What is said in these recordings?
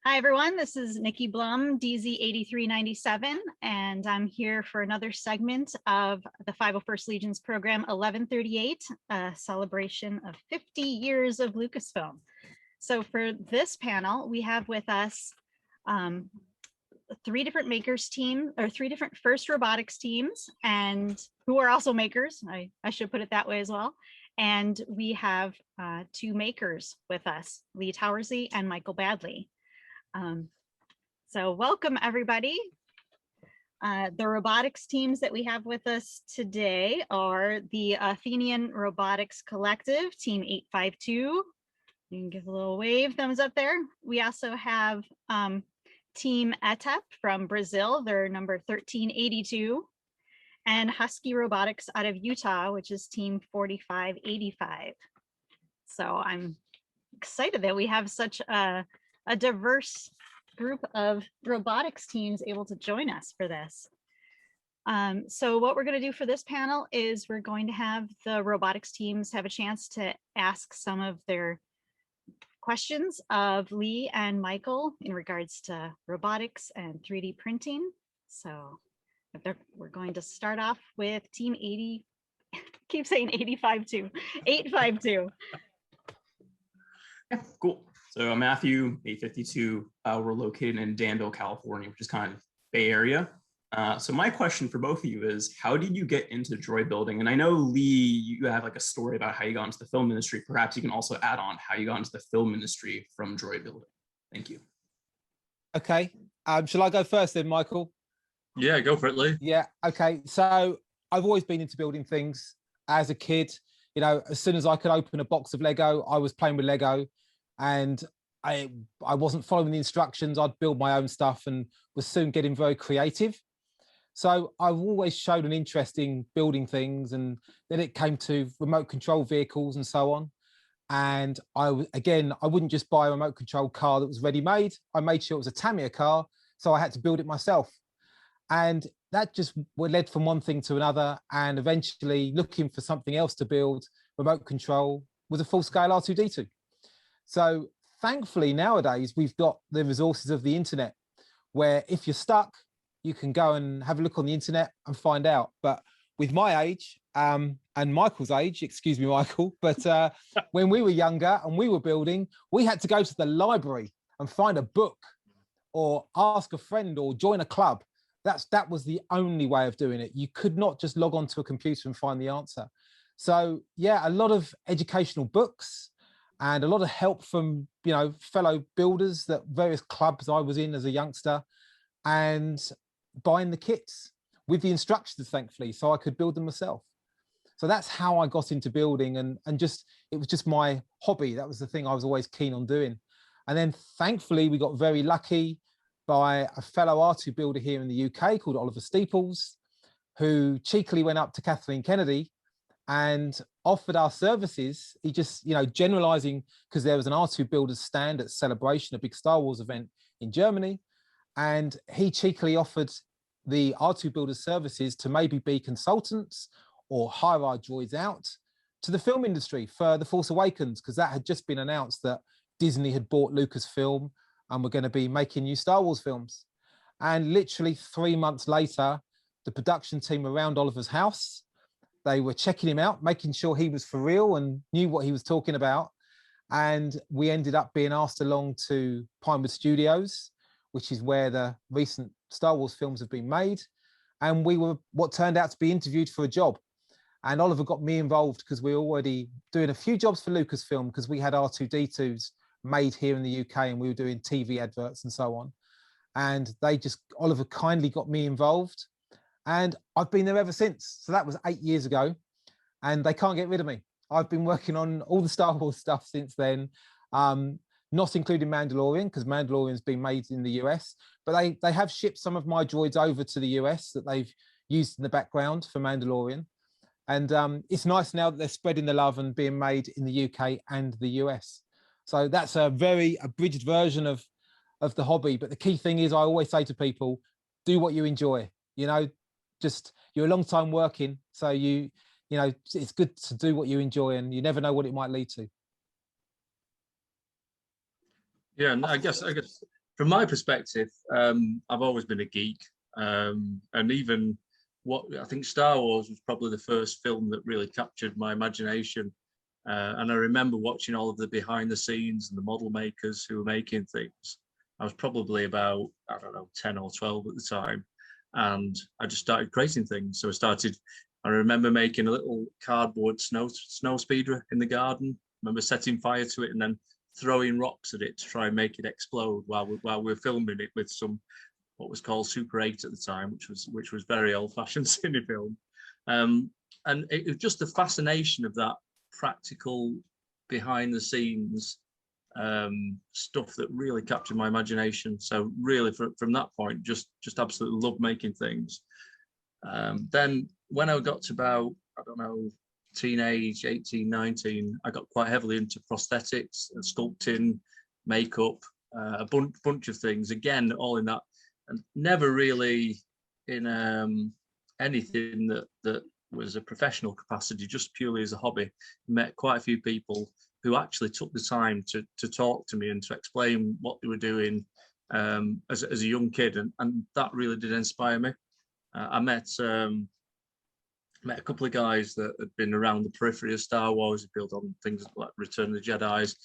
Hi, everyone. This is Nikki Blum, DZ8397, and I'm here for another segment of the 501st Legion's program 1138, a celebration of 50 years of Lucasfilm. So for this panel, we have with us three different makers team, or three different FIRST robotics teams, and who are also makers. I should put it that way as well. And we have two makers with us, Lee Towersey and Michael Baddeley. So welcome, everybody. The robotics teams that we have with us today are the Athenian Robotics Collective, Team 852. You can give a little wave, thumbs up there. We also have Team Etap from Brazil, they're number 1382, and Husky Robotics out of Utah, which is Team 4585. So I'm excited that we have such a diverse group of robotics teams able to join us for this. So what we're going to do for this panel is we're going to have the robotics teams have a chance to ask some of their questions of Lee and Michael in regards to robotics and 3D printing. So we're going to start off with Team 80, keep saying 852, 852. Yeah, cool. So Matthew, 852, we're located in Danville, California, which is kind of Bay Area. So my question for both of you is, how did you get into droid building? And I know, Lee, you have like a story about how you got into the film industry. Perhaps you can also add on how you got into the film industry from droid building. Thank you. Okay. Shall I go first then, Michael? Yeah, go for it, Lee. Yeah. Okay. So I've always been into building things as a kid. You know, as soon as I could open a box of Lego, I was playing with Lego. And I wasn't following the instructions. I'd build my own stuff and was soon getting very creative. So I've always showed an interest in building things, and then it came to remote control vehicles and so on. And I wouldn't just buy a remote control car that was ready made. I made sure it was a Tamiya car, so I had to build it myself. And that just led from one thing to another, and eventually looking for something else to build, remote control, was a full-scale R2-D2. So thankfully nowadays we've got the resources of the internet, where if you're stuck, you can go and have a look on the internet and find out. But with my age and Michael's age, excuse me, Michael, but when we were younger and we were building, we had to go to the library and find a book or ask a friend or join a club. That was the only way of doing it. You could not just log onto a computer and find the answer. So yeah, a lot of educational books, and a lot of help from, you know, fellow builders, that various clubs I was in as a youngster, and buying the kits with the instructions, thankfully, so I could build them myself. So that's how I got into building, and it was just my hobby. That was the thing I was always keen on doing. And then thankfully we got very lucky by a fellow R2 builder here in the UK called Oliver Steeples, who cheekily went up to Kathleen Kennedy and offered our services. He just, you know, generalizing, because there was an R2 builders stand at Celebration, a big Star Wars event in Germany, and he cheekily offered the R2 builders services to maybe be consultants or hire our droids out to the film industry for The Force Awakens, because that had just been announced that Disney had bought Lucasfilm and were going to be making new Star Wars films. And literally 3 months later, the production team around Oliver's house, they were checking him out, making sure he was for real and knew what he was talking about. And we ended up being asked along to Pinewood Studios, which is where the recent Star Wars films have been made. And we were what turned out to be interviewed for a job. And Oliver got me involved because we were already doing a few jobs for Lucasfilm, because we had R2-D2s made here in the UK and we were doing TV adverts and so on. And Oliver kindly got me involved. And I've been there ever since. So that was 8 years ago, and they can't get rid of me. I've been working on all the Star Wars stuff since then, not including Mandalorian, because Mandalorian's been made in the US, but they have shipped some of my droids over to the US that they've used in the background for Mandalorian. And it's nice now that they're spreading the love and being made in the UK and the US. So that's a very abridged version of the hobby. But the key thing is, I always say to people, do what you enjoy. You know, just, you're a long time working, so you know, it's good to do what you enjoy, and you never know what it might lead to. Yeah, and I guess From my perspective, I've always been a geek, and even what I think Star Wars was probably the first film that really captured my imagination. And I remember watching all of the behind the scenes and the model makers who were making things. I was probably about, I don't know, 10 or 12 at the time. And I just started creating things. So I remember making a little cardboard snow speeder in the garden. I remember setting fire to it and then throwing rocks at it to try and make it explode while we were filming it with some, what was called Super 8 at the time, which was very old-fashioned cinefilm. And it was just the fascination of that practical behind the scenes stuff that really captured my imagination. So really from that point, just absolutely loved making things. Then when I got to about, I don't know, teenage, 18, 19, I got quite heavily into prosthetics and sculpting, makeup, a bunch of things, again, all in that, and never really in anything that was a professional capacity, just purely as a hobby. Met quite a few people who actually took the time to talk to me and to explain what they were doing as a young kid, and that really did inspire me. I met a couple of guys that had been around the periphery of Star Wars, built on things like Return of the Jedi's.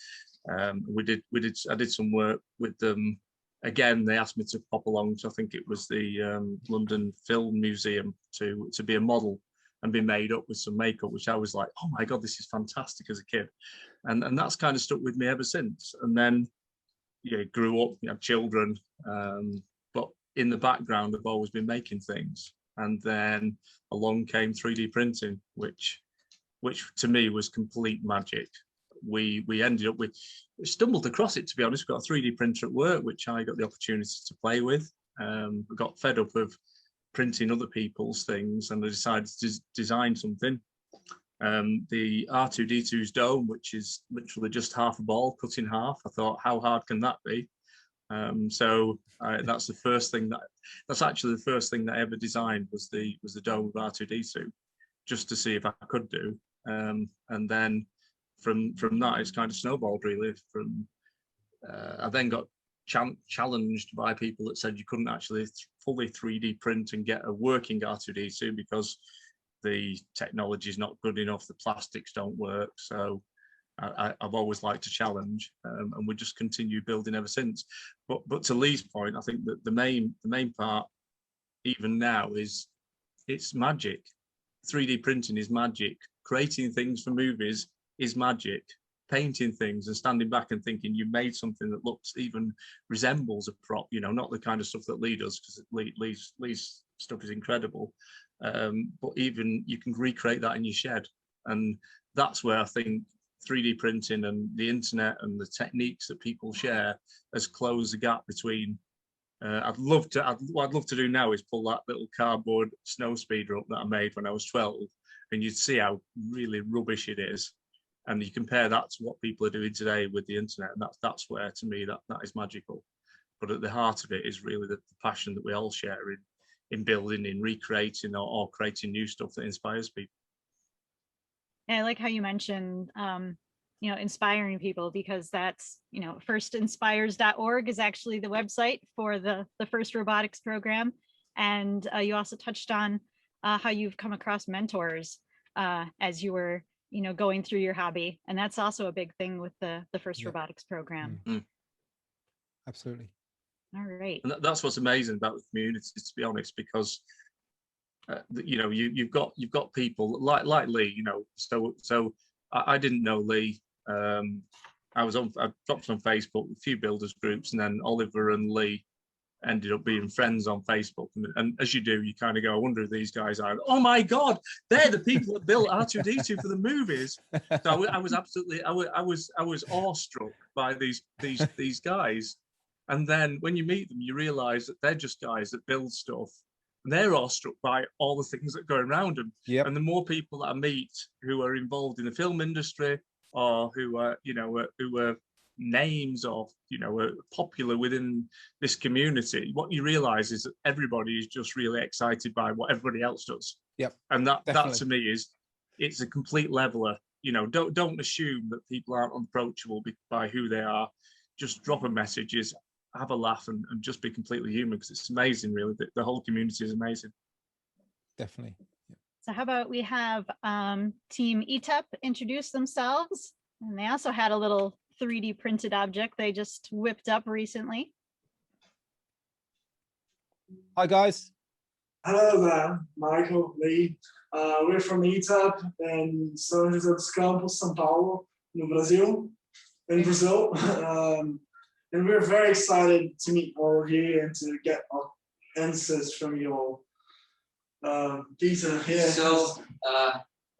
I did some work with them. Again, they asked me to pop along to, I think it was the London Film Museum, to be a model and be made up with some makeup, which I was like, oh my God, this is fantastic as a kid. And that's kind of stuck with me ever since. And then, grew up, had children, but in the background, I've always been making things. And then along came 3D printing, which to me was complete magic. We stumbled across it, to be honest. We got a 3D printer at work, which I got the opportunity to play with. We got fed up of printing other people's things, and I decided to design something. The R2-D2's dome, which is literally just half a ball cut in half. I thought, how hard can that be? That's the first thing that's actually the first thing that I ever designed was the dome of R2-D2, just to see if I could do. And then from that, it's kind of snowballed really. I then got challenged by people that said you couldn't actually fully 3D print and get a working R2-D2 because the technology is not good enough, the plastics don't work. So I've always liked to challenge, and we just continue building ever since. But to Lee's point, I think that the main part, even now, is it's magic. 3D printing is magic. Creating things for movies is magic. Painting things and standing back and thinking you made something that looks, even resembles a prop, not the kind of stuff that Lee does, because Lee's stuff is incredible. But even you can recreate that in your shed. And that's where I think 3D printing and the internet and the techniques that people share has closed the gap between. What I'd love to do now is pull that little cardboard snow speeder up that I made when I was 12, and you'd see how really rubbish it is. And you compare that to what people are doing today with the internet, and that's where, to me, that is magical. But at the heart of it is really the passion that we all share in building, in recreating, or creating new stuff that inspires people. And I like how you mentioned, inspiring people, because that's, firstinspires.org is actually the website for the first robotics program. And you also touched on how you've come across mentors as you were, going through your hobby. And that's also a big thing with the first robotics program. Mm-hmm. Absolutely. All right. And that's what's amazing about the community, to be honest, because you've got people like Lee, so I didn't know Lee. I dropped on Facebook, a few builders groups, and then Oliver and Lee ended up being friends on Facebook. And as you do, you kind of go, I wonder if these guys are, oh my God, they're the people that built R2-D2 for the movies. So I was absolutely, I was awestruck by these guys. And then when you meet them, you realize that they're just guys that build stuff. And they're awestruck by all the things that go around them. Yep. And the more people that I meet who are involved in the film industry, or who are names of, are popular within this community, what you realize is that everybody is just really excited by what everybody else does. Yep. And that to me it's a complete leveler. Don't assume that people aren't unapproachable by who they are. Just drop a message. have a laugh and just be completely human, because it's amazing, really. The whole community is amazing. Definitely. So how about we have Team Etap introduce themselves, and they also had a little 3D printed object they just whipped up recently. Hi guys. Hello there, Michael, Lee. We're from Etap in São José dos Campos, São Paulo, no Brazil, in Brazil. And we're very excited to meet all of you and to get answers from you all. Peter, here. So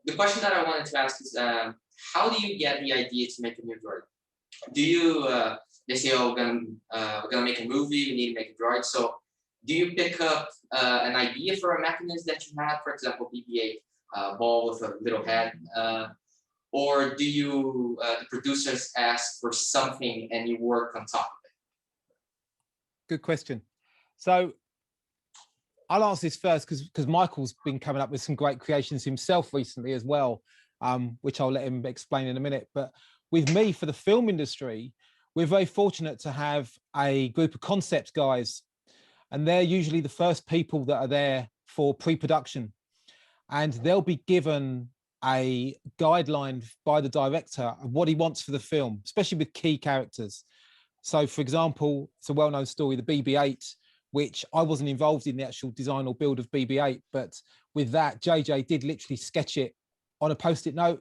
the question that I wanted to ask is, how do you get the idea to make a new droid? Do you, they say, oh, we're gonna make a movie, we need to make a droid. So do you pick up an idea for a mechanism that you had, for example, BB-8 ball with a little head, or do you, the producers ask for something and you work on top of it? Good question. So I'll answer this first because Michael's been coming up with some great creations himself recently as well, which I'll let him explain in a minute. But with me, for the film industry, we're very fortunate to have a group of concepts guys, and they're usually the first people that are there for pre-production, and they'll be given a guideline by the director of what he wants for the film, especially with key characters. So, for example, it's a well-known story, the BB-8, which I wasn't involved in the actual design or build of BB-8, but with that, JJ did literally sketch it on a Post-it note,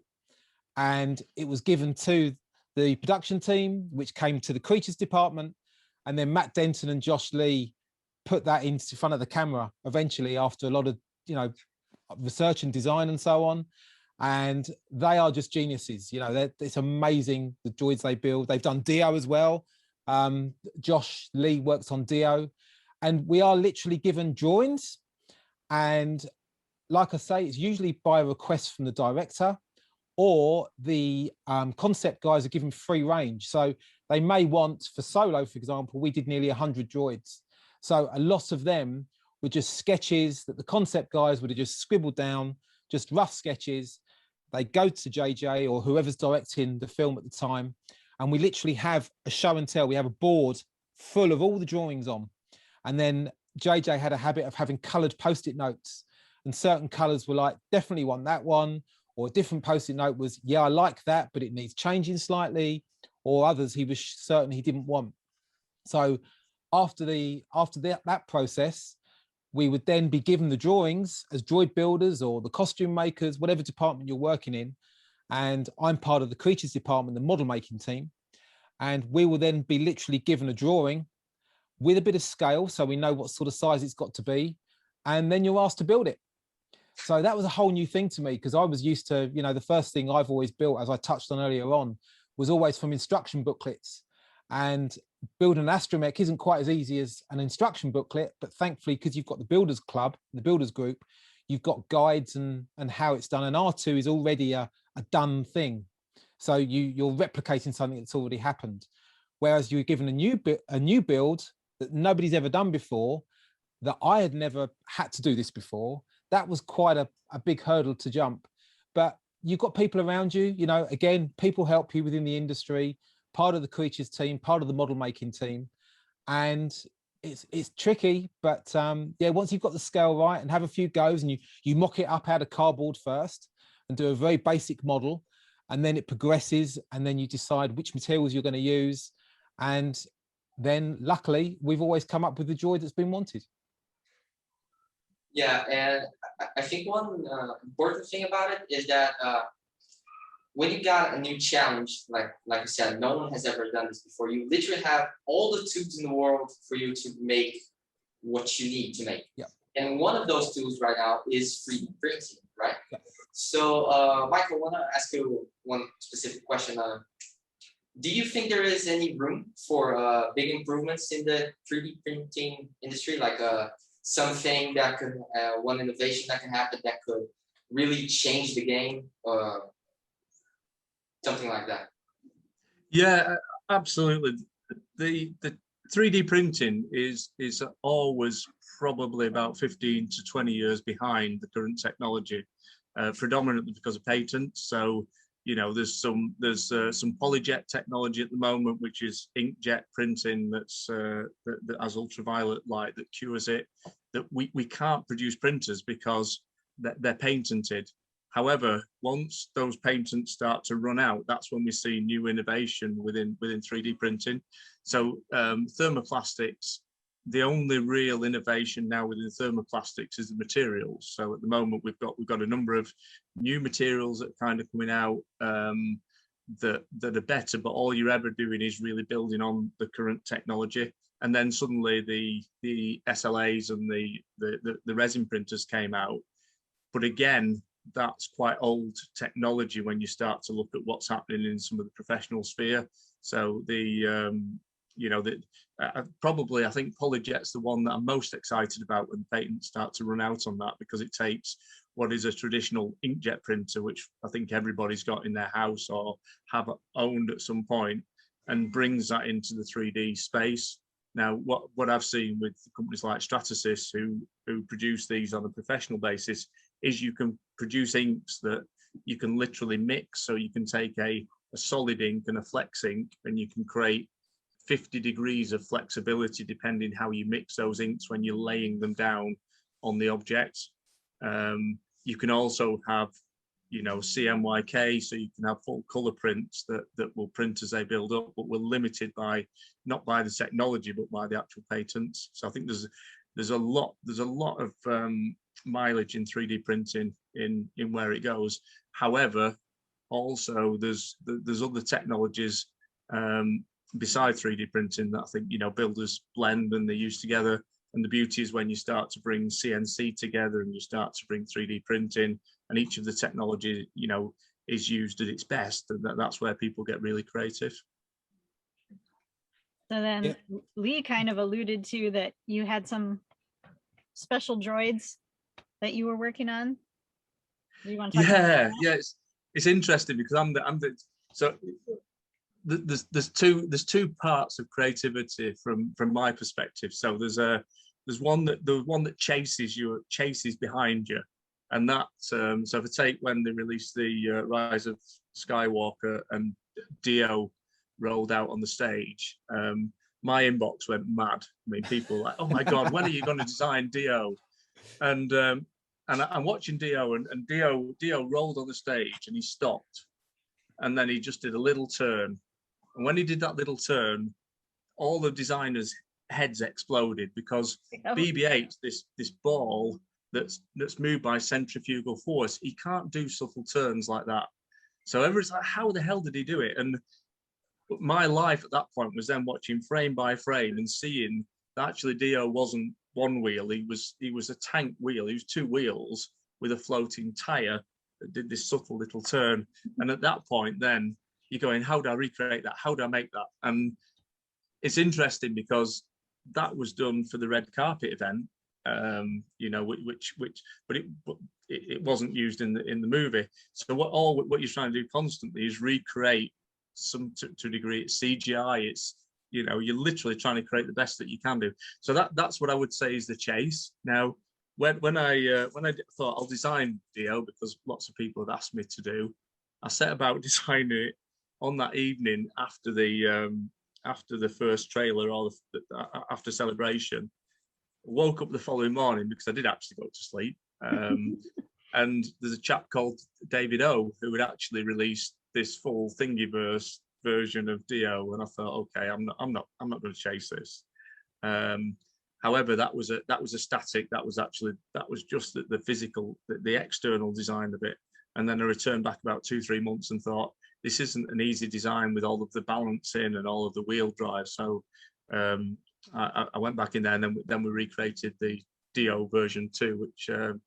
and it was given to the production team, which came to the creatures department, and then Matt Denton and Josh Lee put that into front of the camera eventually after a lot of, you know, research and design and so on. And they are just geniuses. You know, it's amazing, the droids they build. They've done Dio as well. Josh Lee works on Dio, and we are literally given drawings. And like I say, it's usually by a request from the director, or the concept guys are given free range. So they may want, for Solo, for example, we did nearly 100 droids. So a lot of them were just sketches that the concept guys would have just scribbled down, just rough sketches. They go to JJ or whoever's directing the film at the time, and we literally have a show and tell. We have a board full of all the drawings on. And then JJ had a habit of having coloured Post-it notes, and certain colours were like, definitely want that one, or a different Post-it note was, yeah, I like that, but it needs changing slightly, or others he was certain he didn't want. So after that process, we would then be given the drawings as droid builders or the costume makers, whatever department you're working in. And I'm part of the creatures department, the model making team. And we will then be literally given a drawing with a bit of scale, so we know what sort of size it's got to be. And then you're asked to build it. So that was a whole new thing to me, because I was used to, you know, the first thing I've always built, as I touched on earlier on, was always from instruction booklets. And building an astromech isn't quite as easy as an instruction booklet, but thankfully, because you've got the builders club, the builders group, you've got guides and how it's done. And R2 is already a done thing. So you're replicating something that's already happened. Whereas you're given a new build that nobody's ever done before, that I had never had to do this before. That was quite a big hurdle to jump. But you've got people around you, you know, again, people help you within the industry, part of the creatures team, part of the model making team. And it's tricky, but yeah, once you've got the scale right and have a few goes, and you mock it up out of cardboard first and do a very basic model, and then it progresses, and then you decide which materials you're going to use. And then luckily, we've always come up with the droid that's been wanted. Yeah, and I think one important thing about it is that when you got a new challenge, like I said, no one has ever done this before. You literally have all the tools in the world for you to make what you need to make. Yeah. And one of those tools right now is 3D printing, right? Yeah. So, Michael, I want to ask you one specific question. Do you think there is any room for big improvements in the 3D printing industry, like something that could, one innovation that can happen that could really change the game? Something like that. Yeah, absolutely. The 3D printing is always probably about 15 to 20 years behind the current technology, predominantly because of patents. So You know, there's some polyjet technology at the moment, which is inkjet printing that has ultraviolet light that cures it. That we can't produce printers because they're patented. However, once those patents start to run out, that's when we see new innovation within 3D printing. So thermoplastics, the only real innovation now within thermoplastics is the materials. So at the moment, we've got a number of new materials that are kind of coming out that are better, but all you're ever doing is really building on the current technology. And then suddenly the SLAs and the resin printers came out. But again, that's quite old technology when you start to look at what's happening in some of the professional sphere. So probably I think polyjet's the one that I'm most excited about when patents start to run out on that, because it takes what is a traditional inkjet printer, which I think everybody's got in their house or have owned at some point, and brings that into the 3D space. Now, what I've seen with companies like Stratasys who produce these on a professional basis is you can produce inks that you can literally mix. So you can take a solid ink and a flex ink, and you can create 50 degrees of flexibility depending how you mix those inks when you're laying them down on the object. You can also have, you know, CMYK, so you can have full color prints that will print as they build up, but we're limited by not by the technology but by the actual patents. So I think there's a lot of mileage in 3D printing in where it goes. However, also there's other technologies besides 3D printing that I think, you know, builders blend and they use together. And the beauty is when you start to bring CNC together and you start to bring 3D printing, and each of the technology, you know, is used at its best, and that's where people get really creative. So then Lee kind of alluded to that you had some special droids that you were working on. Do you want to talk about that? Yeah, it's interesting because there's two parts of creativity from my perspective. So there's one that chases behind you, and that so if I take when they released the Rise of Skywalker and Dio rolled out on the stage, my inbox went mad. I mean, people were like, oh my god, when are you going to design Dio? And I'm watching Dio, and Dio rolled on the stage and he stopped, and then he just did a little turn. And when he did that little turn, all the designers' heads exploded, because BB-8, this ball that's moved by centrifugal force, he can't do subtle turns like that. So everyone's like, how the hell did he do it? And my life at that point was then watching frame by frame and seeing that actually Dio wasn't one wheel, he was a tank wheel. He was two wheels with a floating tire that did this subtle little turn. And at that point then you're going, how do I recreate that? How do I make that? And it's interesting because that was done for the red carpet event, you know, but it wasn't used in the movie. So what you're trying to do constantly is recreate to a degree. It's CGI. It's, you know, you're literally trying to create the best that you can do. So that's what I would say is the chase. Now, when I thought I'll design Dio, because lots of people had asked me to do, I set about designing it on that evening after the first trailer or after Celebration. Woke up the following morning because I did actually go to sleep. And there's a chap called David O who had actually released this full Thingiverse version of Dio, and I thought, okay, I'm not going to chase this. However, that was a static. That was just the physical, the external design of it. And then I returned back about 2-3 months and thought, this isn't an easy design with all of the balancing and all of the wheel drive. So I went back in there, and then we recreated the Dio version 2, which I'm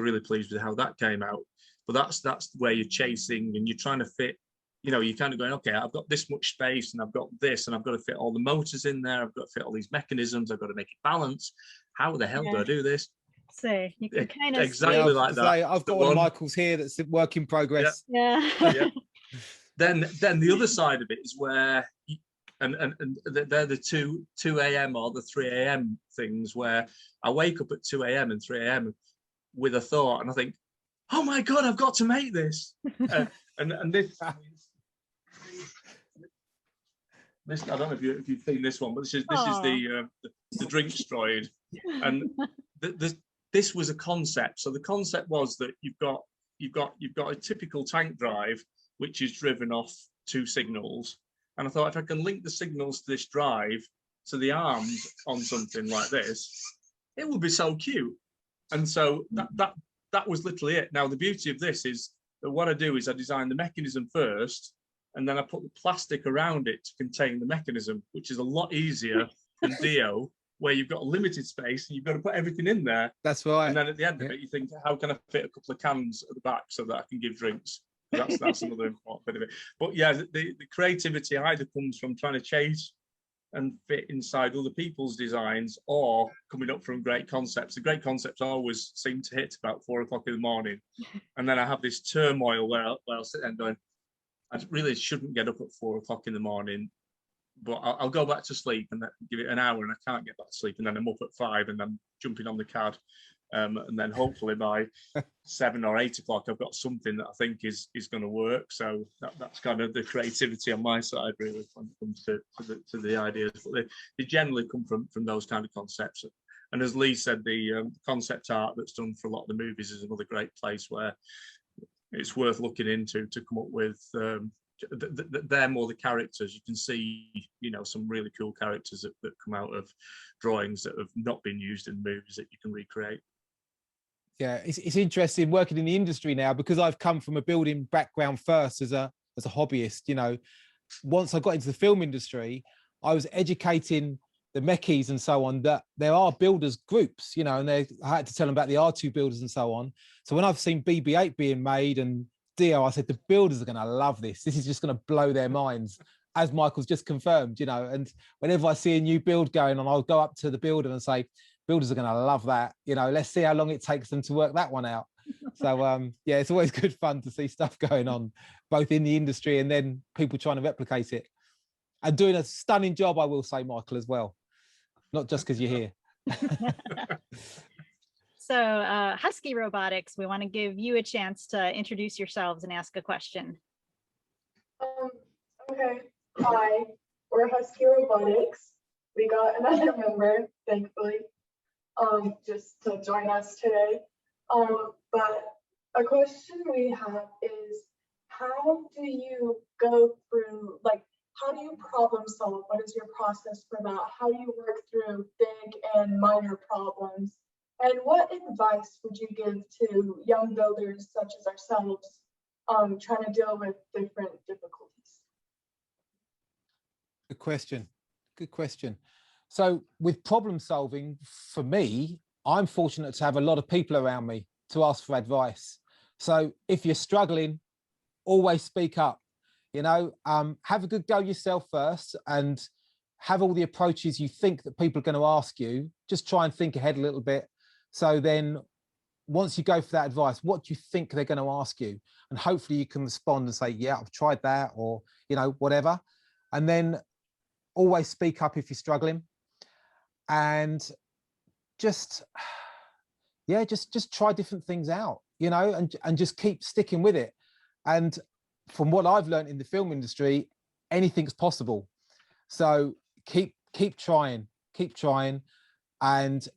really pleased with how that came out. But that's where you're chasing and you're trying to fit. You know, you're kind of going, okay, I've got this much space and I've got this and I've got to fit all the motors in there. I've got to fit all these mechanisms. I've got to make it balance. How the hell do I do this? So you can kind of exactly like that. I've got one of Michael's here that's a work in progress. Yeah. Then the other side of it is where, and they're the 2 a.m. or the 3 a.m. things where I wake up at 2 a.m. and 3 a.m. with a thought, and I think, oh my god, I've got to make this. And this I don't know if you've seen this one, but this is the drinks droid, and this was a concept. So the concept was that you've got a typical tank drive which is driven off 2 signals, and I thought if I can link the signals to this drive to the arms on something like this, it would be so cute. And so that was literally it. Now the beauty of this is that what I do is I design the mechanism first, and then I put the plastic around it to contain the mechanism, which is a lot easier than Dio, where you've got a limited space and you've got to put everything in there. That's right. And then at the end of it, you think, how can I fit a couple of cans at the back so that I can give drinks? That's another important bit of it. But yeah, the creativity either comes from trying to chase and fit inside other people's designs, or coming up from great concepts. The great concepts always seem to hit about 4 o'clock in the morning. And then I have this turmoil where I'll sit there and going, I really shouldn't get up at 4 o'clock in the morning, but I'll go back to sleep and give it an hour, and I can't get back to sleep. And then I'm up at 5 and I'm jumping on the CAD. And then hopefully by 7 or 8 o'clock, I've got something that I think is going to work. So that's kind of the creativity on my side, really, when it comes to the ideas. But they generally come from those kind of concepts. And as Lee said, the concept art that's done for a lot of the movies is another great place where it's worth looking into to come up with. They're more the characters. You can see, some really cool characters that come out of drawings that have not been used in movies that you can recreate. Yeah, it's interesting working in the industry now, because I've come from a building background first as a hobbyist. Once I got into the film industry, I was educating the mechies and so on that there are builders groups, and I had to tell them about the R2 builders and so on. So when I've seen BB-8 being made and Dio, I said the builders are going to love this. This is just going to blow their minds, as Michael's just confirmed. And whenever I see a new build going on, I'll go up to the builder and say, builders are going to love that. Let's see how long it takes them to work that one out. So yeah, it's always good fun to see stuff going on, both in the industry and then people trying to replicate it, and doing a stunning job, I will say, Michael, as well, not just because you're here. So Husky Robotics, we want to give you a chance to introduce yourselves and ask a question. Okay, hi, we're Husky Robotics. We got another member, thankfully, just to join us today. But a question we have is, how do you go through, how do you problem solve? What is your process for that? How do you work through big and minor problems? And what advice would you give to young builders such as ourselves trying to deal with different difficulties? Good question. Good question. So with problem solving, for me, I'm fortunate to have a lot of people around me to ask for advice. So if you're struggling, always speak up. Have a good go yourself first, and have all the approaches you think that people are going to ask you. Just try and think ahead a little bit. So then once you go for that advice, what do you think they're going to ask you? And hopefully you can respond and say, yeah, I've tried that, or, whatever. And then always speak up if you're struggling. And just try different things out, and just keep sticking with it. And from what I've learned in the film industry, anything's possible. So keep trying. And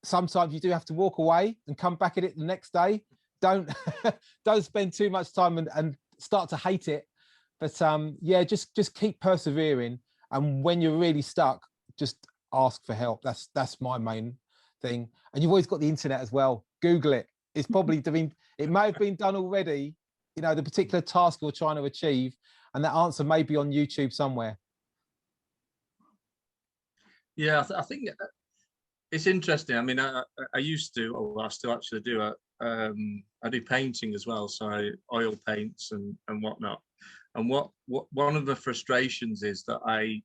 sometimes you do have to walk away and come back at it the next day. Don't spend too much time and start to hate it. But yeah, just keep persevering. And when you're really stuck, just ask for help. That's my main thing. And you've always got the internet as well. Google it. It's probably it may have been done already, the particular task you're trying to achieve, and that answer may be on YouTube somewhere. Yeah, I think it's interesting. I mean, I used to, or I still actually do. I do painting as well, so I oil paints and whatnot. And what one of the frustrations is that I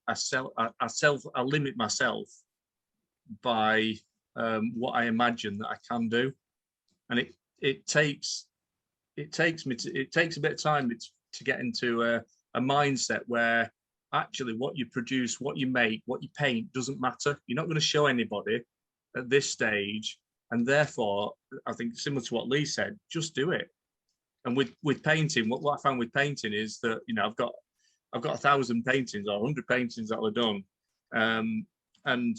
limit myself by what I imagine that I can do, and it takes a bit of time to get into a mindset where actually what you produce, what you make, what you paint doesn't matter. You're not going to show anybody at this stage, and therefore I think similar to what Lee said, just do it. And with painting, what I found with painting is that, you know, I've got 1,000 paintings or 100 paintings that I've done, and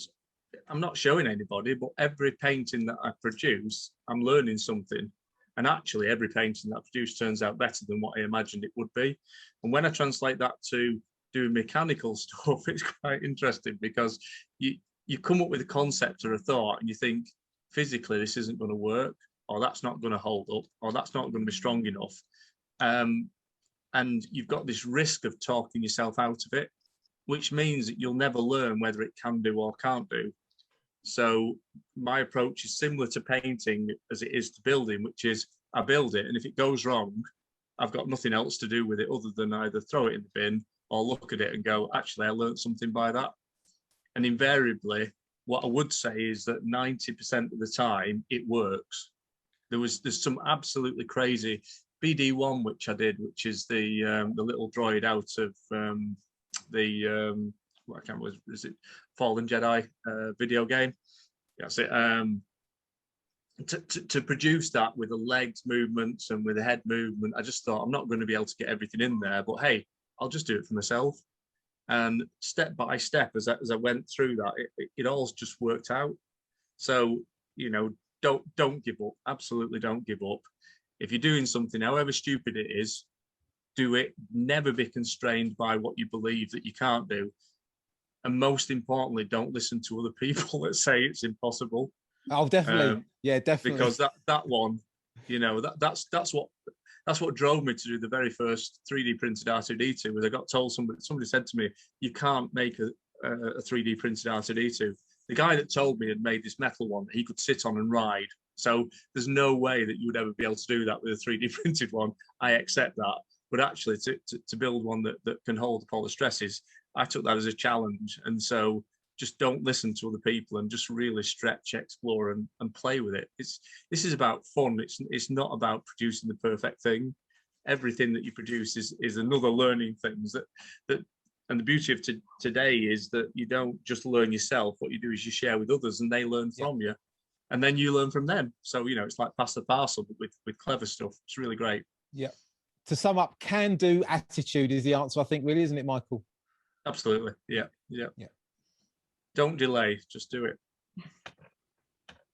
I'm not showing anybody, but every painting that I produce, I'm learning something. And actually, every painting that I produce turns out better than what I imagined it would be. And when I translate that to doing mechanical stuff, it's quite interesting, because you come up with a concept or a thought and you think, physically, this isn't going to work, or that's not going to hold up, or that's not going to be strong enough. And you've got this risk of talking yourself out of it, which means that you'll never learn whether it can do or can't do. So my approach is similar to painting as it is to building, which is I build it, and if it goes wrong, I've got nothing else to do with it other than either throw it in the bin or look at it and go, actually, I learned something by that. And invariably, what I would say is that 90% of the time it works. There's some absolutely crazy BD1, which I did, which is the little droid out of what I can't remember, is it Fallen Jedi video game? That's it. To produce that with the legs movements and with the head movement, I just thought I'm not going to be able to get everything in there, but hey, I'll just do it for myself. And step by step, as I went through that, it all just worked out. So, you know, don't give up. Absolutely don't give up. If you're doing something, however stupid it is, do it. Never be constrained by what you believe that you can't do. And most importantly, don't listen to other people that say it's impossible. Oh, definitely. Yeah, definitely. Because that one, you know, that's what drove me to do the very first 3D printed R2D2. Was I got told, somebody said to me, you can't make a 3D printed R2D2. The guy that told me had made this metal one that he could sit on and ride. So there's no way that you would ever be able to do that with a 3D printed one. I accept that. But actually, to build one that can hold all the stresses, I took that as a challenge. And so just don't listen to other people and just really stretch, explore, and play with it. This is about fun. It's not about producing the perfect thing. Everything that you produce is another learning things that and the beauty of today is that you don't just learn yourself. What you do is you share with others and they learn from you, and then you learn from them. So, you know, it's like pass the parcel, but with clever stuff. It's really great. Yeah. To sum up, can-do attitude is the answer, I think, really, isn't it, Michael? Absolutely. Yeah. Don't delay, just do it.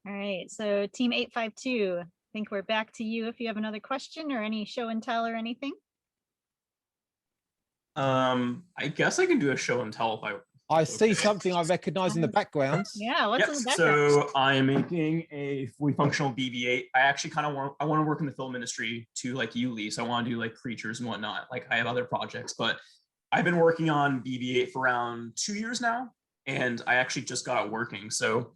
All right, so team 852, I think we're back to you if you have another question or any show and tell or anything. I guess I can do a show and tell if I see something I recognize in the background. Yeah, what's in the background? So I am making a fully functional BB-8. I actually kind of want to work in the film industry too, like you, Lee. So I want to do like creatures and whatnot. Like I have other projects, but I've been working on BB-8 for around 2 years now, and I actually just got it working. So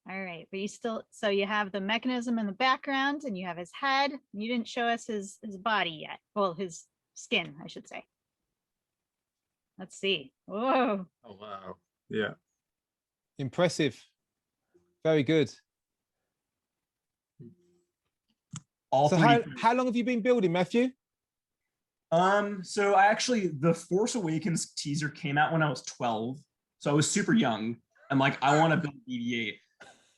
All right, but you still, so you have the mechanism in the background and you have his head. You didn't show us his body yet. Well, his skin, I should say. Let's see. Whoa. Oh, wow. Yeah. Impressive. Very good. So how long have you been building, Matthew? So I actually, the Force Awakens teaser came out when I was 12. So I was super young. I'm like, I want to build BB-8.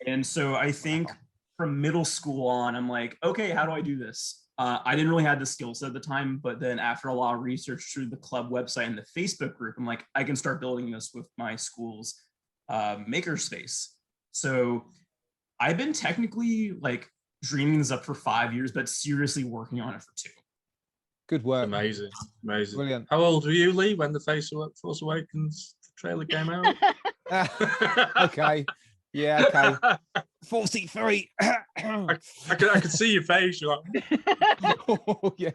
And so I think from middle school on, I'm like, okay, how do I do this? I didn't really have the skill set at the time, but then after a lot of research through the club website and the Facebook group, I'm like, I can start building this with my school's makerspace. So I've been technically like dreaming this up for 5 years, but seriously working on it for 2. Good work. Amazing. Brilliant. How old were you, Lee, when the Force Awakens trailer came out? Okay. Yeah, okay. 43. I could see your face. You're like, oh, yeah.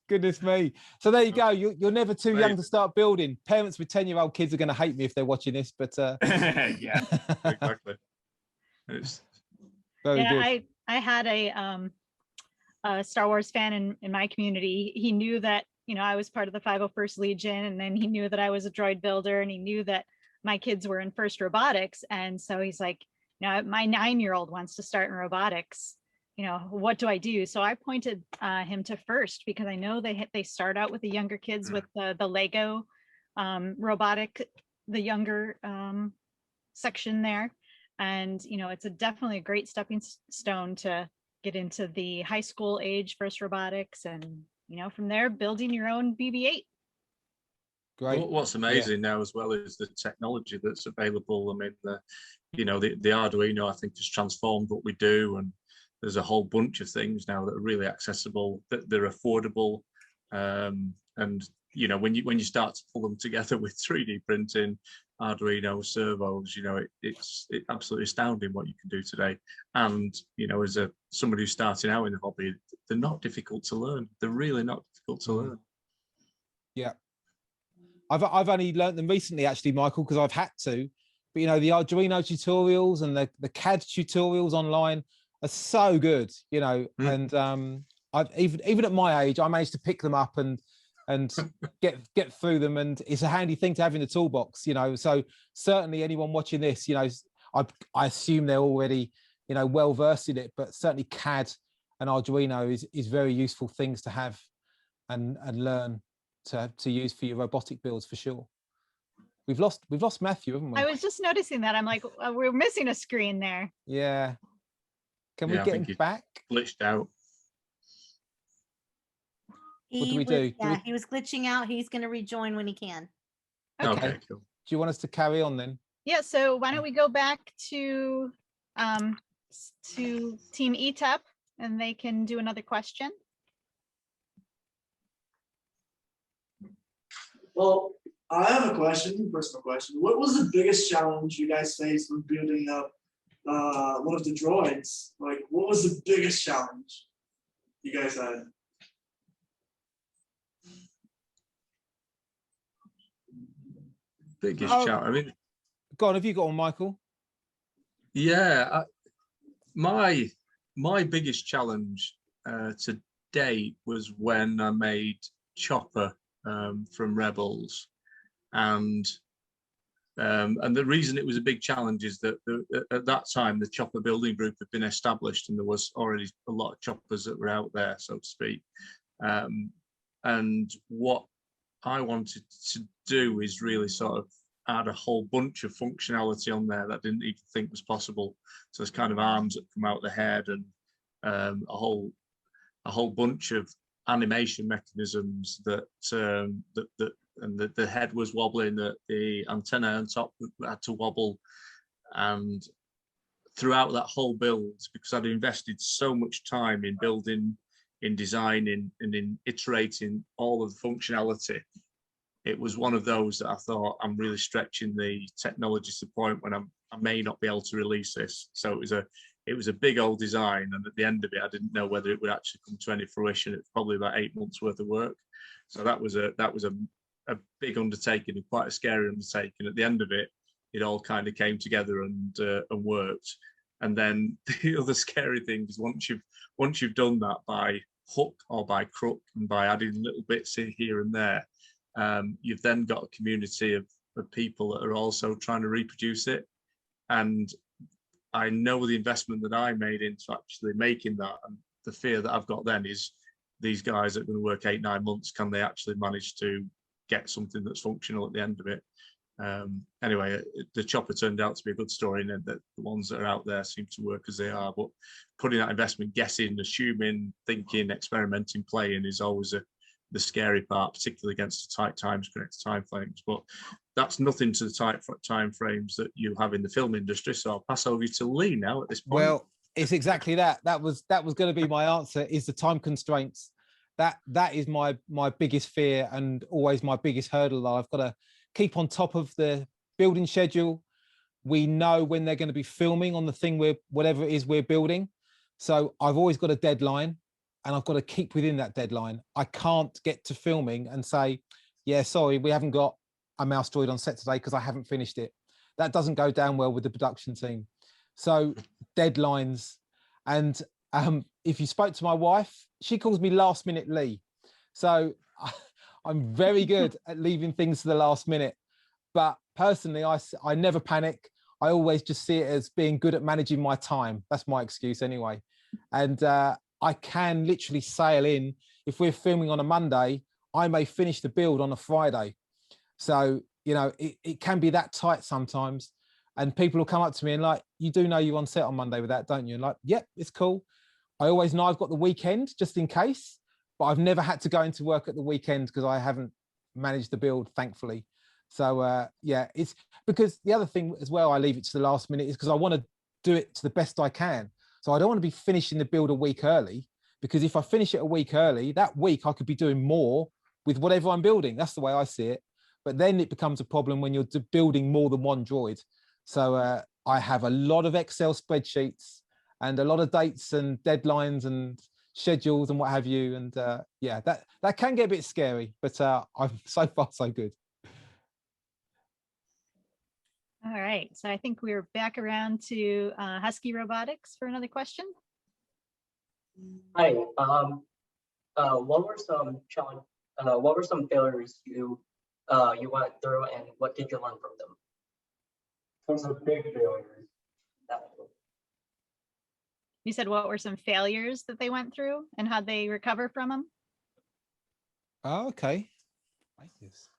Goodness me. So there you go. You're never too young to start building. Parents with 10-year-old kids are going to hate me if they're watching this, but yeah, exactly. It's very good. I had a Star Wars fan in my community. He knew that, you know, I was part of the 501st Legion, and then he knew that I was a droid builder, and he knew that my kids were in first robotics. And so he's like, you know, my 9-year-old wants to start in robotics. you know, what do I do? So I pointed him to FIRST because I know they start out with the younger kids with the Lego robotic, the younger section there. And, you know, it's definitely a great stepping stone to get into the high school age FIRST robotics. And, you know, from there, building your own BB-8. Great. What's amazing now as well is the technology that's available. I mean, the Arduino, I think, has transformed what we do, and there's a whole bunch of things now that are really accessible, that they're affordable, and you know, when you start to pull them together with 3D printing, Arduino servos, you know, it's absolutely astounding what you can do today. And you know, as somebody who's starting out in the hobby, they're not difficult to learn. They're really not difficult to learn. Yeah. I've only learned them recently, actually, Michael, because I've had to. But you know, the Arduino tutorials and the CAD tutorials online are so good, you know. And I've even at my age, I managed to pick them up and get through them, and it's a handy thing to have in the toolbox, you know. So certainly anyone watching this, you know, I assume they're already, you know, well versed in it, but certainly CAD and Arduino is very useful things to have and learn to use for your robotic builds for sure. We've lost Matthew, haven't we? I was just noticing that. I'm like, we're missing a screen there. Yeah. Can we get him back? Glitched out. What do we do? Yeah, he was glitching out. He's going to rejoin when he can. Okay, cool. Do you want us to carry on then? Yeah, so why don't we go back to Team Etap, and they can do another question. Well, I have a question, personal question. What was the biggest challenge you guys faced when building up one of the droids? Like, what was the biggest challenge you guys had? Biggest challenge. I mean, go on. Have you got one, Michael? Yeah, my biggest challenge to date was when I made Chopper from Rebels, and the reason it was a big challenge is that at that time the Chopper building group had been established, and there was already a lot of choppers that were out there, so to speak. And what I wanted to do is really sort of add a whole bunch of functionality on there that I didn't even think was possible. So there's kind of arms that come out the head, and a whole bunch of animation mechanisms that the head was wobbling, that the antenna on top had to wobble. And throughout that whole build, because I'd invested so much time in building, in designing, and in iterating all of the functionality, it was one of those that I thought, I'm really stretching the technology to the point when I may not be able to release this. So it was a big old design, and at the end of it, I didn't know whether it would actually come to any fruition. It's probably about 8 months worth of work. So that was a big undertaking, and quite a scary undertaking. At the end of it, it all kind of came together and worked. And then the other scary thing is once you've done that by hook or by crook and by adding little bits here and there, you've then got a community of people that are also trying to reproduce it. And I know the investment that I made into actually making that, and the fear that I've got then is these guys that are going to work 8-9 months, can they actually manage to get something that's functional at the end of it? Anyway, the Chopper turned out to be a good story, and the ones that are out there seem to work as they are. But putting that investment, guessing, assuming, thinking, experimenting, playing is always the scary part, particularly against the tight time frames. But that's nothing to the tight time frames that you have in the film industry. So I'll pass over to Lee now at this point. Well, it's exactly that. That was going to be my answer, is the time constraints. That is my biggest fear, and always my biggest hurdle. I've got to keep on top of the building schedule. We know when they're going to be filming on the thing whatever it is we're building. So I've always got a deadline, and I've got to keep within that deadline. I can't get to filming and say, yeah, sorry, we haven't got a mouse droid on set today because I haven't finished it. That doesn't go down well with the production team. So deadlines. And if you spoke to my wife, she calls me last minute Lee. So I'm very good at leaving things to the last minute. But personally, I never panic. I always just see it as being good at managing my time. That's my excuse anyway. And I can literally sail in. If we're filming on a Monday, I may finish the build on a Friday. So, you know, it can be that tight sometimes. And people will come up to me and like, you do know you're on set on Monday with that, don't you? And like, yep, it's cool. I always know I've got the weekend just in case, but I've never had to go into work at the weekend because I haven't managed the build, thankfully. So yeah, it's because the other thing as well, I leave it to the last minute is because I want to do it to the best I can. So I don't want to be finishing the build a week early, because if I finish it a week early, that week I could be doing more with whatever I'm building. That's the way I see it. But then it becomes a problem when you're building more than one droid. So I have a lot of Excel spreadsheets and a lot of dates and deadlines and schedules and what have you. And yeah, that can get a bit scary, but I'm so far so good. All right, so I think we're back around to Husky Robotics for another question. Hi. What were some challenge? What were some failures you went through, and what did you learn from them? Those are big failures. You said what were some failures that they went through and how'd they recover from them? Oh, okay. Like this.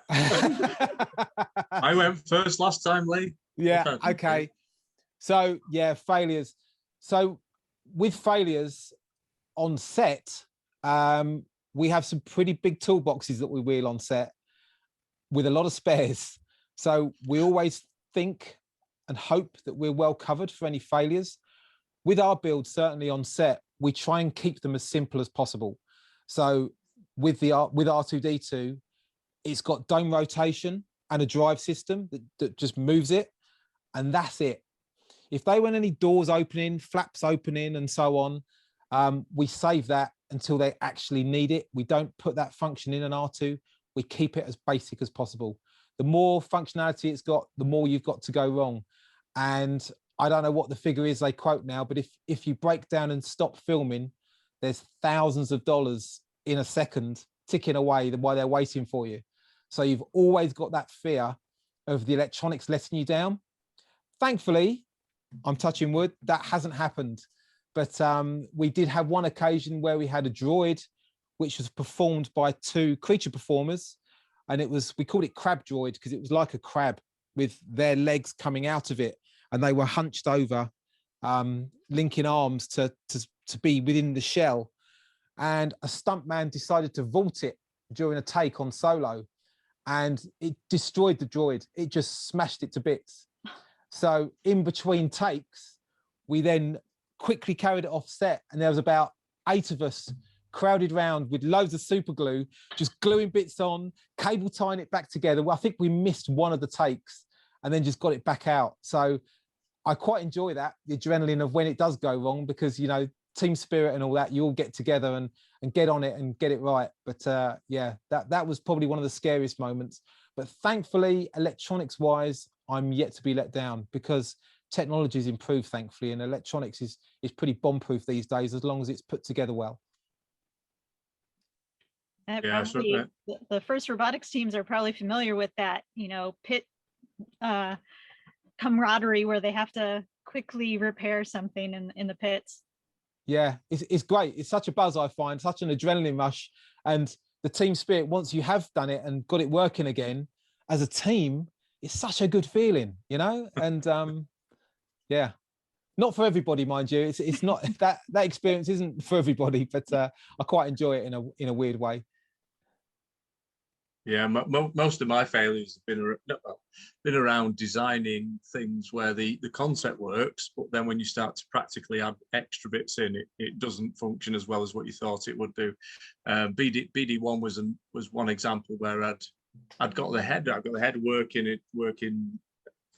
I went first last time, Lee. Yeah, okay. So yeah, failures. So with failures on set, we have some pretty big toolboxes that we wheel on set with a lot of spares. So we always think and hope that we're well covered for any failures. With our build, certainly on set, we try and keep them as simple as possible. So with R2D2, it's got dome rotation and a drive system that just moves it, and that's it. If they want any doors opening, flaps opening, and so on, we save that until they actually need it. We don't put that function in an R2. We keep it as basic as possible. The more functionality it's got, the more you've got to go wrong. And I don't know what the figure is they quote now, but if you break down and stop filming, there's thousands of dollars in a second ticking away while they're waiting for you. So you've always got that fear of the electronics letting you down. Thankfully, I'm touching wood, that hasn't happened. But we did have one occasion where we had a droid, which was performed by two creature performers. And we called it crab droid because it was like a crab with their legs coming out of it. And they were hunched over, linking arms to be within the shell. And a stuntman decided to vault it during a take on solo. And it destroyed the droid. It just smashed it to bits. So in between takes, we then quickly carried it off set, and there was about 8 of us crowded round with loads of super glue, just gluing bits on, cable tying it back together. Well, I think we missed one of the takes and then just got it back out. So I quite enjoy that, the adrenaline of when it does go wrong, because, you know, team spirit and all that, you all get together and get on it and get it right. But yeah, that was probably one of the scariest moments. But thankfully, electronics wise, I'm yet to be let down, because technology has improved, thankfully, and electronics is pretty bomb proof these days, as long as it's put together well. And Yeah, probably the first robotics teams are probably familiar with that, you know, pit camaraderie where they have to quickly repair something in the pits. Yeah, it's great. It's such a buzz, I find, such an adrenaline rush. And the team spirit, once you have done it and got it working again as a team, it's such a good feeling, you know? And yeah, not for everybody, mind you. It's not that experience isn't for everybody, but I quite enjoy it in a weird way. Yeah, most of my failures have been around designing things where the concept works, but then when you start to practically add extra bits in, it doesn't function as well as what you thought it would do. BD1 was one example where I'd got the head working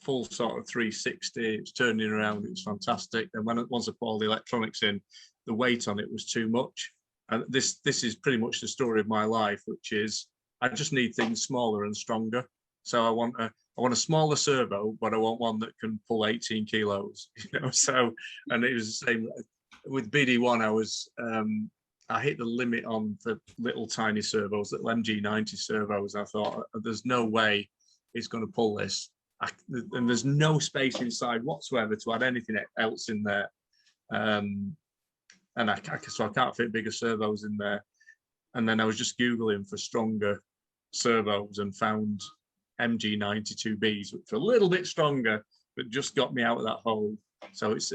full sort of 360. It's turning around. It was fantastic. And once I put all the electronics in, the weight on it was too much. And this is pretty much the story of my life, which is I just need things smaller and stronger. So I want a smaller servo, but I want one that can pull 18 kilos. You know, so, and it was the same with BD1. I hit the limit on the little tiny servos, little MG90 servos. I thought, there's no way it's going to pull this. and there's no space inside whatsoever to add anything else in there. And so I can't fit bigger servos in there. And then I was just Googling for stronger servos and found MG92Bs, which are a little bit stronger, but just got me out of that hole. So it's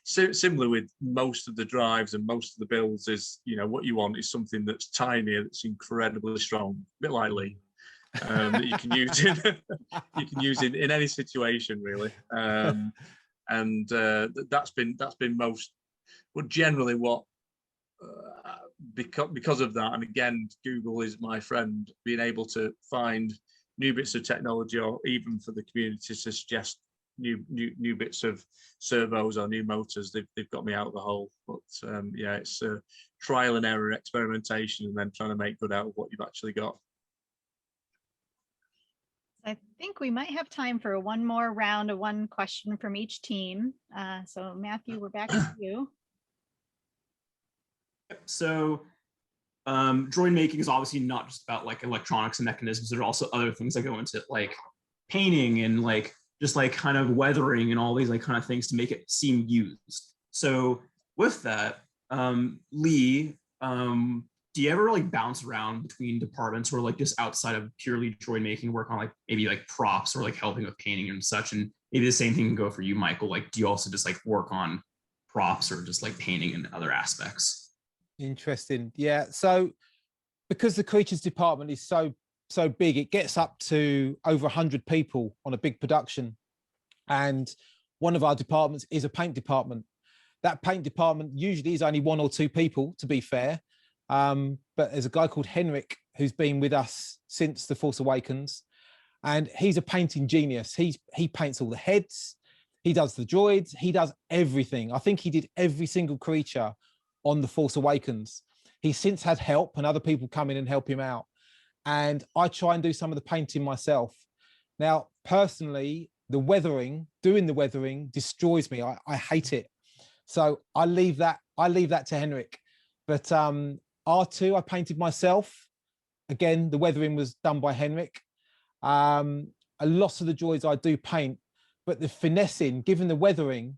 similar with most of the drives and most of the builds is, what you want is something that's tinier, that's incredibly strong, a bit like Lee, that you can use in any situation really. That's been most, but generally what, because of that, and again, Google is my friend, being able to find new bits of technology, or even for the community to suggest new bits of servos or new motors, they've got me out of the hole. But yeah, it's trial and error, experimentation, and then trying to make good out of what you've actually got. I think we might have time for one more round of one question from each team. So Matthew, we're back to you. So droid making is obviously not just about like electronics and mechanisms. There are also other things that go into it, like painting and like just like kind of weathering and all these like kind of things to make it seem used. So with that, Lee, do you ever like bounce around between departments or like just outside of purely droid making, work on like maybe like props or like helping with painting and such? And maybe the same thing can go for you, Michael. Like, do you also just like work on props or just like painting and other aspects? Interesting. Yeah. So because the creatures department is so big, it gets up to over 100 people on a big production. And one of our departments is a paint department. That paint department usually is only 1 or 2 people, to be fair. But there's a guy called Henrik who's been with us since The Force Awakens, and he's a painting genius. He paints all the heads, he does the droids, he does everything. I think he did every single creature on The Force Awakens. He's since had help and other people come in and help him out. And I try and do some of the painting myself. Now, personally, doing the weathering destroys me. I hate it. So I leave that to Henrik. But R2, I painted myself. Again, the weathering was done by Henrik. A lot of the droids I do paint, but the finessing, given the weathering,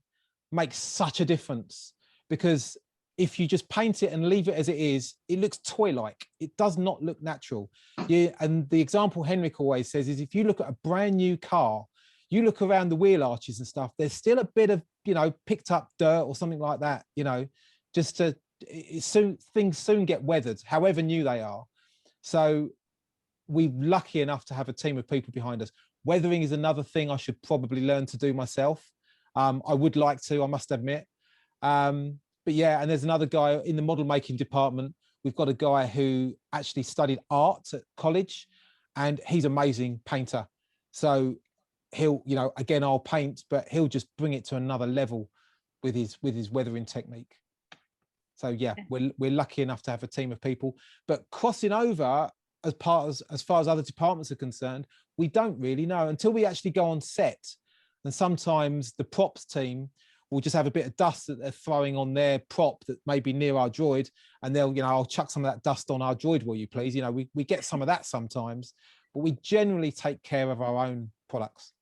makes such a difference, because if you just paint it and leave it as it is, it looks toy-like. It does not look natural. Yeah, and the example Henrik always says is if you look at a brand new car, you look around the wheel arches and stuff, there's still a bit of, picked up dirt or something like that, just to, things soon get weathered, however new they are. So we're lucky enough to have a team of people behind us. Weathering is another thing I should probably learn to do myself. I would like to, I must admit. But yeah, and there's another guy in the model making department. We've got a guy who actually studied art at college, and he's an amazing painter. So he'll, again, I'll paint, but he'll just bring it to another level with his weathering technique. So yeah, we're lucky enough to have a team of people. But crossing over as far as other departments are concerned, we don't really know until we actually go on set. And sometimes the props team will just have a bit of dust that they're throwing on their prop that may be near our droid, and they'll, I'll chuck some of that dust on our droid, will you please? We get some of that sometimes, but we generally take care of our own products.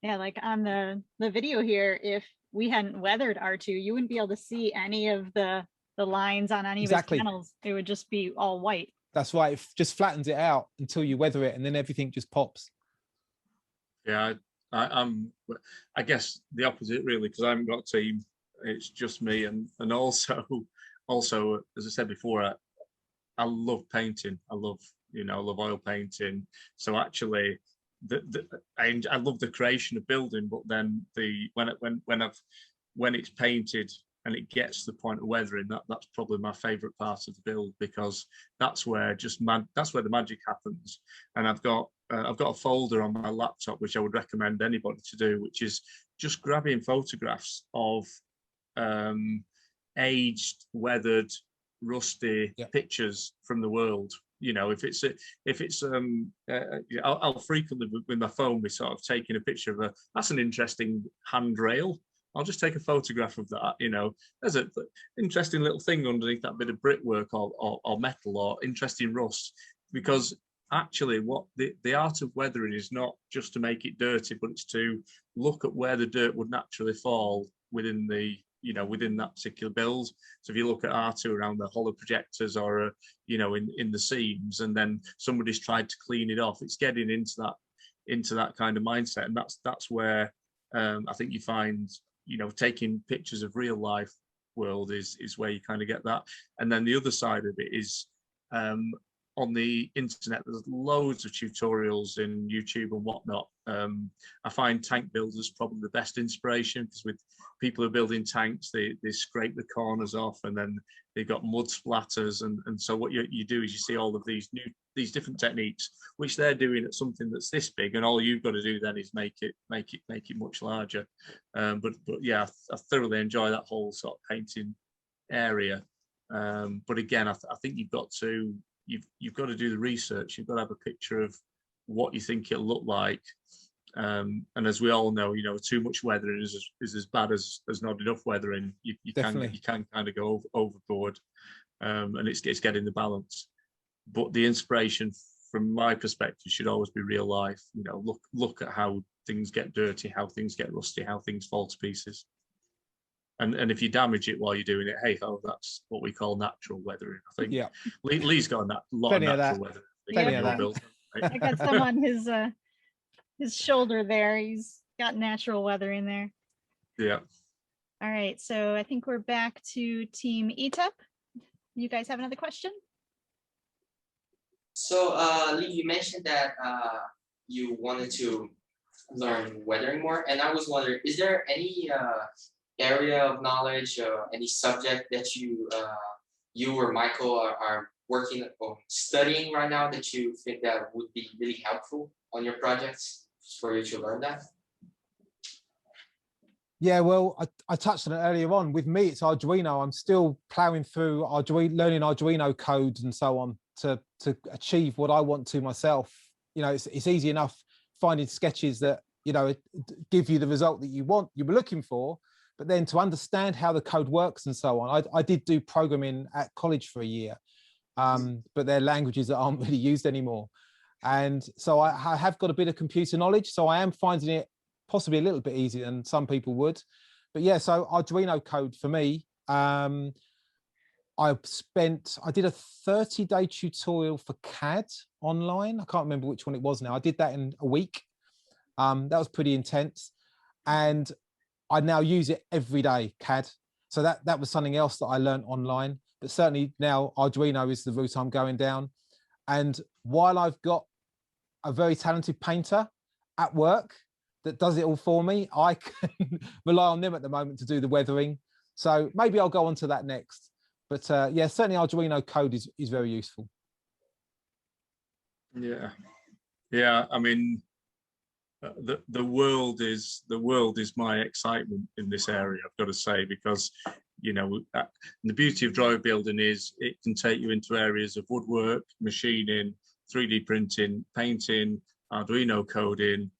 Yeah, like on the video here, if we hadn't weathered R2, you wouldn't be able to see any of the lines on any of his panels. It would just be all white. That's right. It just flattens it out until you weather it, and then everything just pops. Yeah, I guess the opposite really, because I haven't got a team. It's just me, and also as I said before, I love painting. I love oil painting. So actually, I love the creation of building, but then when it's painted and it gets to the point of weathering, that's probably my favorite part of the build, because that's where the magic happens. And I've got a folder on my laptop which I would recommend anybody to do, which is just grabbing photographs of aged, weathered, rusty pictures from the world. I'll frequently with my phone be sort of taking a picture of that's an interesting handrail. I'll just take a photograph of that. There's an interesting little thing underneath that bit of brickwork or metal or interesting rust, because actually what the art of weathering is not just to make it dirty, but it's to look at where the dirt would naturally fall within the, within that particular build. So if you look at R2 around the hollow projectors or, in the seams, and then somebody's tried to clean it off, it's getting into that kind of mindset. And that's where I think you find, taking pictures of real life world is where you kind of get that. And then the other side of it is, on the internet, there's loads of tutorials in YouTube and whatnot. I find tank builders probably the best inspiration, because with people who are building tanks, they scrape the corners off, and then they've got mud splatters. And so what you do is you see all of these different techniques, which they're doing at something that's this big, and all you've got to do then is make it much larger. But yeah, I thoroughly enjoy that whole sort of painting area. But again, I think you've got to do the research. You've got to have a picture of what you think it'll look like. And as we all know, too much weathering is as bad as not enough weathering. You can kind of go overboard, and it's getting the balance. But the inspiration, from my perspective, should always be real life. Look at how things get dirty, how things get rusty, how things fall to pieces. And if you damage it while you're doing it, hey ho, that's what we call natural weathering. I think Lee's got a lot of natural weathering. I got some on his shoulder there. He's got natural weathering there. Yeah. All right, so I think we're back to Team Etap. You guys have another question? So Lee, you mentioned that you wanted to learn weathering more, and I was wondering, is there any area of knowledge or any subject that you or Michael are working or studying right now that you think that would be really helpful on your projects for you to learn that? Yeah, well, I touched on it earlier on. With me, it's Arduino. I'm still plowing through learning Arduino code and so on to achieve what I want to myself. It's easy enough finding sketches that, give you the result that you were looking for, but then to understand how the code works and so on. I did do programming at college for a year, but they're languages that aren't really used anymore. And so I have got a bit of computer knowledge, so I am finding it possibly a little bit easier than some people would. But yeah, so Arduino code for me, I did a 30-day tutorial for CAD online. I can't remember which one it was now. I did that in a week. That was pretty intense. And I now use it every day, CAD. So that was something else that I learned online. But certainly now Arduino is the route I'm going down. And while I've got a very talented painter at work that does it all for me, I can rely on them at the moment to do the weathering. So maybe I'll go on to that next. But yeah, certainly Arduino code is very useful. Yeah. I mean, the world is my excitement in this area, I've got to say, because the beauty of droid building is it can take you into areas of woodwork, machining, 3D printing, painting, Arduino coding,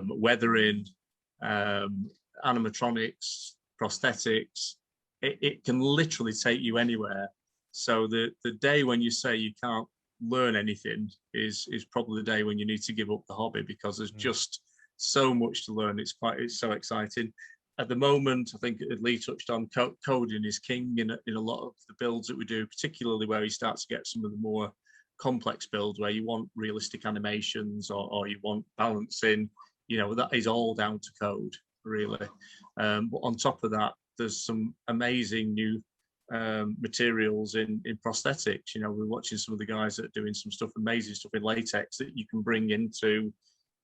weathering, animatronics, prosthetics. It can literally take you anywhere. So the day when you say you can't learn anything is probably the day when you need to give up the hobby, because there's just so much to learn. It's so exciting. At the moment, I think Lee touched on coding is king in a lot of the builds that we do, particularly where you start to get some of the more complex builds where you want realistic animations or you want balancing. That is all down to code, really. But on top of that, there's some amazing new materials in prosthetics. We're watching some of the guys that are doing some amazing stuff in latex that you can bring into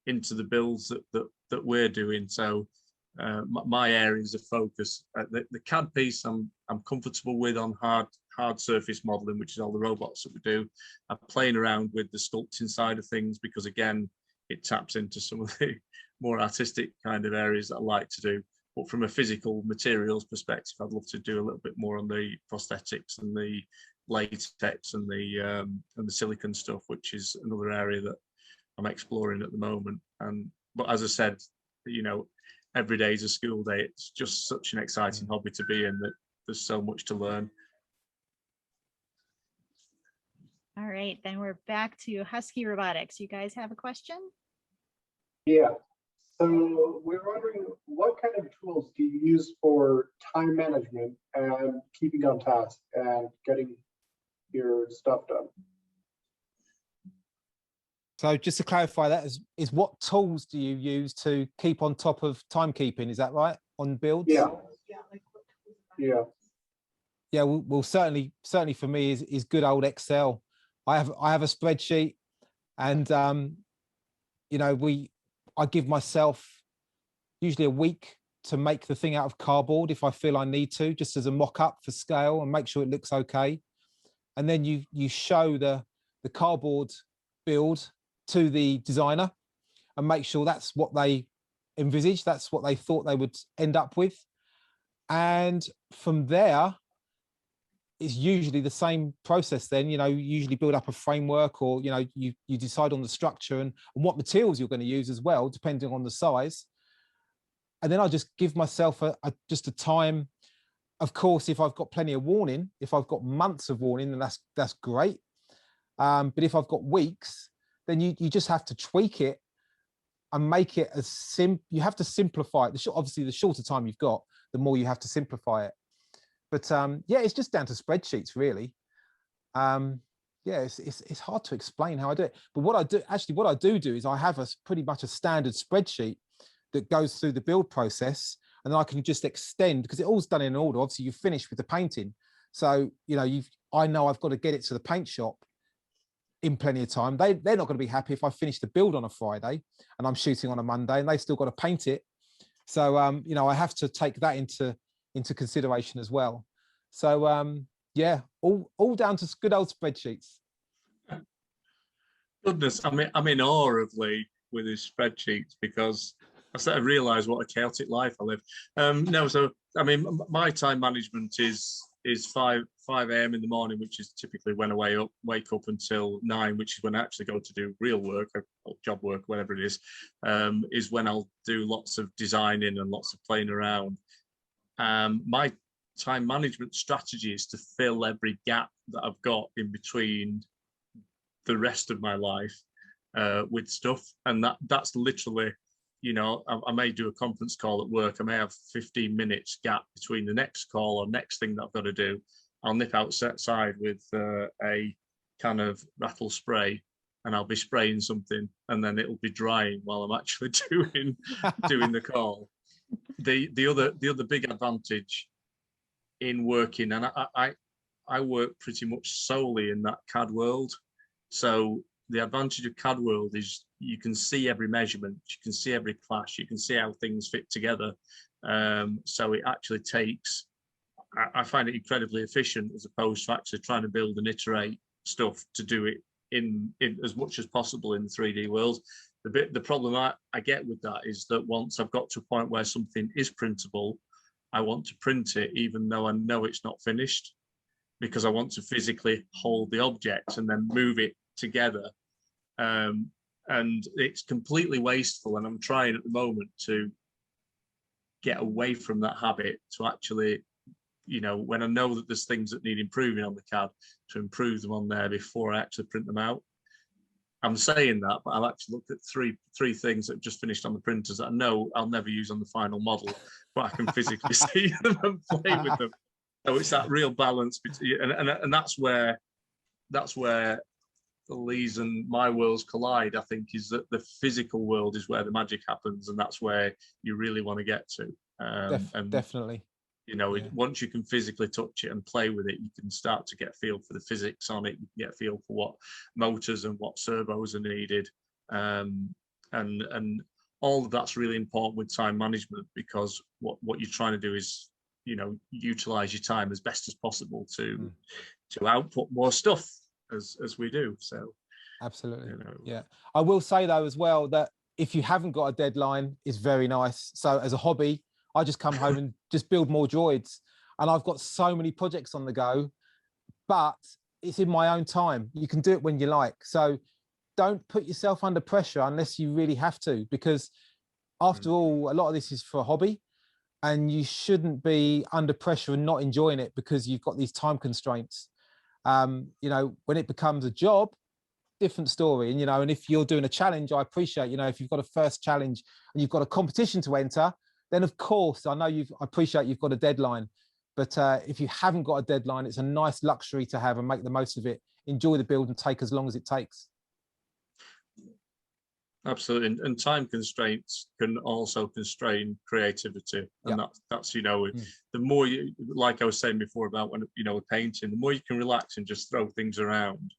the builds that we're doing. So my areas of focus, the CAD piece I'm comfortable with on hard surface modeling, which is all the robots that we do. I'm playing around with the sculpting side of things because, again, it taps into some of the more artistic kind of areas that I like to do. But from a physical materials perspective, I'd love to do a little bit more on the prosthetics and the latex and the silicon stuff, which is another area that I'm exploring at the moment. But as I said, every day is a school day. It's just such an exciting hobby to be in that there's so much to learn. All right, then we're back to Husky Robotics. You guys have a question? Yeah. So we're wondering, what kind of tools do you use for time management and keeping on task and getting your stuff done? So just to clarify, that is what tools do you use to keep on top of timekeeping? Is that right, on builds? Yeah. Yeah. Yeah, well certainly for me is good old Excel. I have a spreadsheet, and you know, I give myself usually a week to make the thing out of cardboard if I feel I need to, just as a mock-up for scale and make sure it looks okay. And then you show the cardboard build to the designer and make sure that's what they envisaged, that's what they thought they would end up with. And from there, it's usually the same process then. You know, you usually build up a framework, or, you know, you decide on the structure and what materials you're going to use as well, depending on the size. And then I just give myself just a time. Of course, if I've got plenty of warning, if I've got months of warning, then that's great. But if I've got weeks, then you just have to tweak it and make it as you have to simplify it. Obviously, the shorter time you've got, the more you have to simplify it. But yeah, it's just down to spreadsheets, really. Yeah, it's hard to explain how I do it. But what I do is I have pretty much a standard spreadsheet that goes through the build process, and then I can just extend, because it all's done in order. Obviously, you finish with the painting, so you know I know I've got to get it to the paint shop in plenty of time. They're not going to be happy if I finish the build on a Friday and I'm shooting on a Monday, and they've still got to paint it. So you know, I have to take that into consideration as well. So yeah, all down to good old spreadsheets. Goodness, I'm in awe of Lee with his spreadsheets, because I sort of realise what a chaotic life I live. No, so I mean, my time management is 5 a.m. in the morning, which is typically when I wake up until 9, which is when I actually go to do real work or job work, whatever it is when I'll do lots of designing and lots of playing around. My time management strategy is to fill every gap that I've got in between the rest of my life with stuff, and that's literally, you know, I may do a conference call at work. I may have 15 minutes gap between the next call or next thing that I've got to do. I'll nip outside with a kind of rattle spray, and I'll be spraying something, and then it'll be drying while I'm actually doing the call. The other big advantage in working, and I work pretty much solely in that CAD world. So the advantage of CAD world is you can see every measurement, you can see every clash, you can see how things fit together. So it actually takes, I find it incredibly efficient, as opposed to actually trying to build and iterate stuff to do it in as much as possible in the 3D world. The problem I get with that is that once I've got to a point where something is printable, I want to print it even though I know it's not finished, because I want to physically hold the object and then move it together. And it's completely wasteful, and I'm trying at the moment to get away from that habit, to actually, you know, when I know that there's things that need improving on the CAD, to improve them on there before I actually print them out. I'm saying that, but I've actually looked at three things that have just finished on the printers that I know I'll never use on the final model, but I can physically see them and play with them. So it's that real balance between, and that's where Lee's and my worlds collide. I think is that the physical world is where the magic happens, and that's where you really want to get to. And definitely, you know, once you can physically touch it and play with it, you can start to get a feel for the physics on it. You can get a feel for what motors and what servos are needed, and all of that's really important with time management, because what you're trying to do is, you know, utilize your time as best as possible to output more stuff as we do. So absolutely, you know. Yeah, I will say though as well that if you haven't got a deadline, it's very nice. So as a hobby, I just come home and just build more droids, and I've got so many projects on the go, but it's in my own time. You can do it when you like. So don't put yourself under pressure unless you really have to, because after all, a lot of this is for a hobby, and you shouldn't be under pressure and not enjoying it because you've got these time constraints. You know, when it becomes a job, different story. And, you know, and if you're doing a challenge, I appreciate, you know, if you've got a first challenge and you've got a competition to enter, then of course, I appreciate you've got a deadline. But if you haven't got a deadline, it's a nice luxury to have and make the most of it. Enjoy the build and take as long as it takes. Absolutely, and time constraints can also constrain creativity, and that's you know, the more you, like I was saying before about when you know with painting, the more you can relax and just throw things around,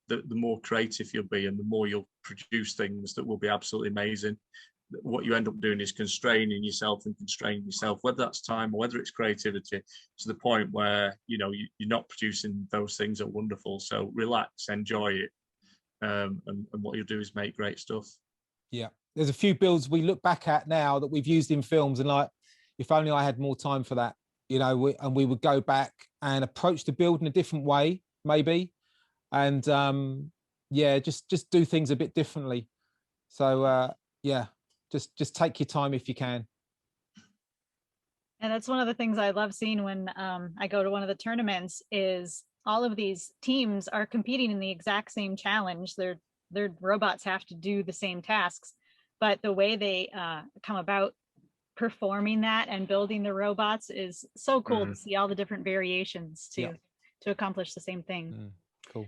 the more creative you'll be, and the more you'll produce things that will be absolutely amazing. What you end up doing is constraining yourself, whether that's time or whether it's creativity, to the point where you know you're not producing those things that are wonderful. So relax, enjoy it, and what you'll do is make great stuff. Yeah, there's a few builds we look back at now that we've used in films, and like, if only I had more time for that, you know, we would go back and approach the build in a different way, maybe, and yeah, just do things a bit differently. So yeah, just take your time if you can. And that's one of the things I love seeing when I go to one of the tournaments is all of these teams are competing in the exact same challenge. Their robots have to do the same tasks, but the way they come about performing that and building the robots is so cool to see all the different variations to accomplish the same thing. Cool.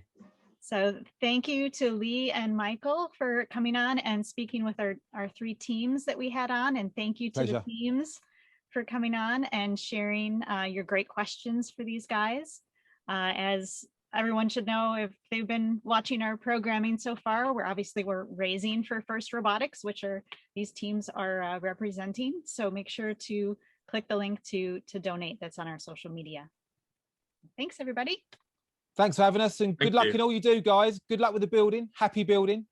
So thank you to Lee and Michael for coming on and speaking with our three teams that we had on, and thank you to the teams for coming on and sharing your great questions for these guys. As everyone should know, if they've been watching our programming so far, we're raising for First Robotics, which are these teams are representing. So make sure to click the link to donate that's on our social media. Thanks, everybody. Thanks for having us, and good luck in all you do, guys. Good luck with the building. Happy building.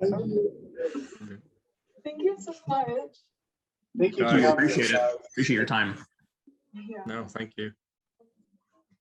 Thank you. Thank you so much. Thank you. Appreciate it. Appreciate your time. Yeah. No, thank you.